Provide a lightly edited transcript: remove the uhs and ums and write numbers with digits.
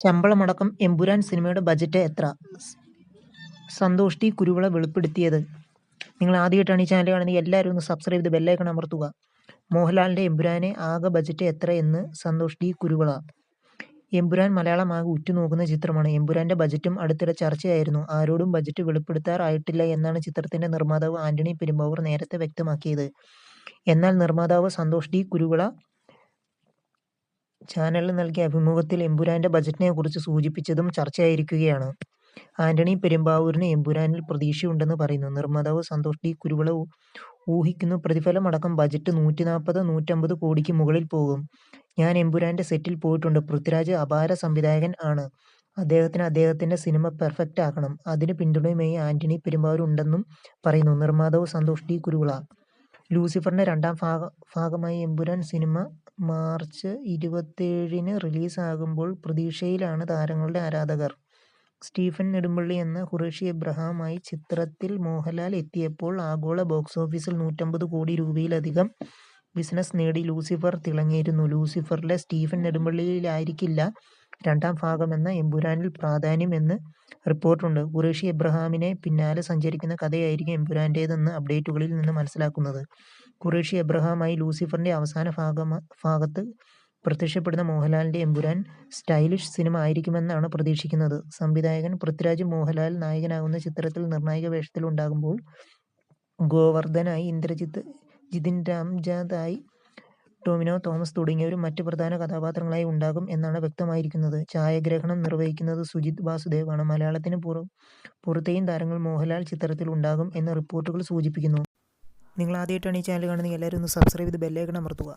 ശമ്പളമടക്കം എമ്പുരാൻ സിനിമയുടെ ബജറ്റ് എത്ര? സന്തോഷ് ടി കുരുവിള വെളിപ്പെടുത്തിയത്. നിങ്ങൾ ആദ്യമായിട്ടാണ് ഈ ചാനൽ കാണുന്നത്, എല്ലാവരും ഒന്ന് സബ്സ്ക്രൈബ് ചെയ്ത് ബെല്ലൈക്കൺ അമർത്തുക. മോഹൻലാലിൻ്റെ എമ്പുരാനെ ആകെ ബജറ്റ് എത്ര എന്ന് സന്തോഷ് ടി കുരുവിള. എമ്പുരാൻ മലയാളം ആകെ ഉറ്റുനോക്കുന്ന ചിത്രമാണ്. എമ്പുരാന്റെ ബജറ്റും അടുത്തിടെ ചർച്ചയായിരുന്നു. ആരോടും ബജറ്റ് വെളിപ്പെടുത്താറായിട്ടില്ല എന്നാണ് ചിത്രത്തിന്റെ നിർമ്മാതാവ് ആന്റണി പെരുമ്പാവൂർ നേരത്തെ വ്യക്തമാക്കിയത്. എന്നാൽ നിർമ്മാതാവ് സന്തോഷ് ടി കുരുവിള ചാനലിന് നൽകിയ അഭിമുഖത്തിൽ എമ്പുരാന്റെ ബജറ്റിനെ കുറിച്ച് സൂചിപ്പിച്ചതും ചർച്ചയായിരിക്കുകയാണ്. ആന്റണി പെരുമ്പാവൂരിന് എമ്പുരാനിൽ പ്രതീക്ഷയുണ്ടെന്ന് പറയുന്നു നിർമ്മാതാവ് സന്തോഷ് ടി കുരുവിള. ഊഹിക്കുന്നു പ്രതിഫലമടക്കം ബജറ്റ് 140-150 കോടിക്ക് മുകളിൽ പോകും. ഞാൻ എമ്പുരാന്റെ സെറ്റിൽ പോയിട്ടുണ്ട്. പൃഥ്വിരാജ് അപാര സംവിധായകൻ ആണ്. അദ്ദേഹത്തിന്റെ സിനിമ പെർഫെക്റ്റ് ആക്കണം. അതിന് പിന്തുണയുമായി ആന്റണി പെരുമ്പാവൂർ ഉണ്ടെന്നും പറയുന്നു നിർമ്മാതാവ് സന്തോഷ് ടി കുരുവിള. ലൂസിഫറിന്റെ രണ്ടാം ഭാഗമായി എമ്പുരാൻ സിനിമ മാർച്ച് 27-ന് റിലീസ് ആകുമ്പോൾ പ്രതീക്ഷയിലാണ് താരങ്ങളുടെ ആരാധകർ. സ്റ്റീഫൻ നെടുമ്പള്ളി എന്ന ഖുറേഷി എബ്രഹാമായി ചിത്രത്തിൽ മോഹൻലാൽ എത്തിയപ്പോൾ ആഗോള ബോക്സ് ഓഫീസിൽ 150 കോടി രൂപയിലധികം ബിസിനസ് നേടി ലൂസിഫർ തിളങ്ങിയിരുന്നു. ലൂസിഫറിലെ സ്റ്റീഫൻ നെടുമ്പള്ളിയിലായിരിക്കില്ല രണ്ടാം ഭാഗമെന്ന എമ്പുരാനിൽ പ്രാധാന്യം എന്ന് റിപ്പോർട്ടുണ്ട്. ഖുറേഷി എബ്രഹാമിനെ പിന്നാലെ സഞ്ചരിക്കുന്ന കഥയായിരിക്കും എമ്പുരാന്റേതെന്ന് അപ്ഡേറ്റുകളിൽ നിന്ന് മനസ്സിലാക്കുന്നത്. ഖുറേഷി എബ്രഹാമായി ലൂസിഫറിന്റെ അവസാന ഭാഗത്ത് പ്രത്യക്ഷപ്പെടുന്ന മോഹൻലാലിന്റെ എമ്പുരാൻ സ്റ്റൈലിഷ് സിനിമ ആയിരിക്കുമെന്നാണ് പ്രതീക്ഷിക്കുന്നത്. സംവിധായകൻ പൃഥ്വിരാജ് മോഹൻലാൽ നായകനാകുന്ന ചിത്രത്തിൽ നിർണായക വേഷത്തിലുണ്ടാകുമ്പോൾ ഗോവർദ്ധനായി ഇന്ദ്രജിത്ത്, ജിതിൻ രാംജാതായി ടൊവിനോ തോമസ് തുടങ്ങിയവരും മറ്റ് പ്രധാന കഥാപാത്രങ്ങളായി ഉണ്ടാകും എന്നാണ് വ്യക്തമായിരിക്കുന്നത്. ഛായാഗ്രഹണം നിർവഹിക്കുന്നത് സുജിത് വാസുദേവ് ആണ്. മലയാളത്തിന് പുറത്തെയും താരങ്ങൾ മോഹൻലാൽ ചിത്രത്തിൽ ഉണ്ടാകും എന്ന് റിപ്പോർട്ടുകൾ സൂചിപ്പിക്കുന്നു. നിങ്ങൾ ആദ്യമായിട്ടാണ് ഈ ചാനൽ കാണുന്നത്, എല്ലാവരും ഒന്ന് സബ്സ്ക്രൈബ് ചെയ്ത് ബെല്ലൈക്കൺ അമർത്തുക.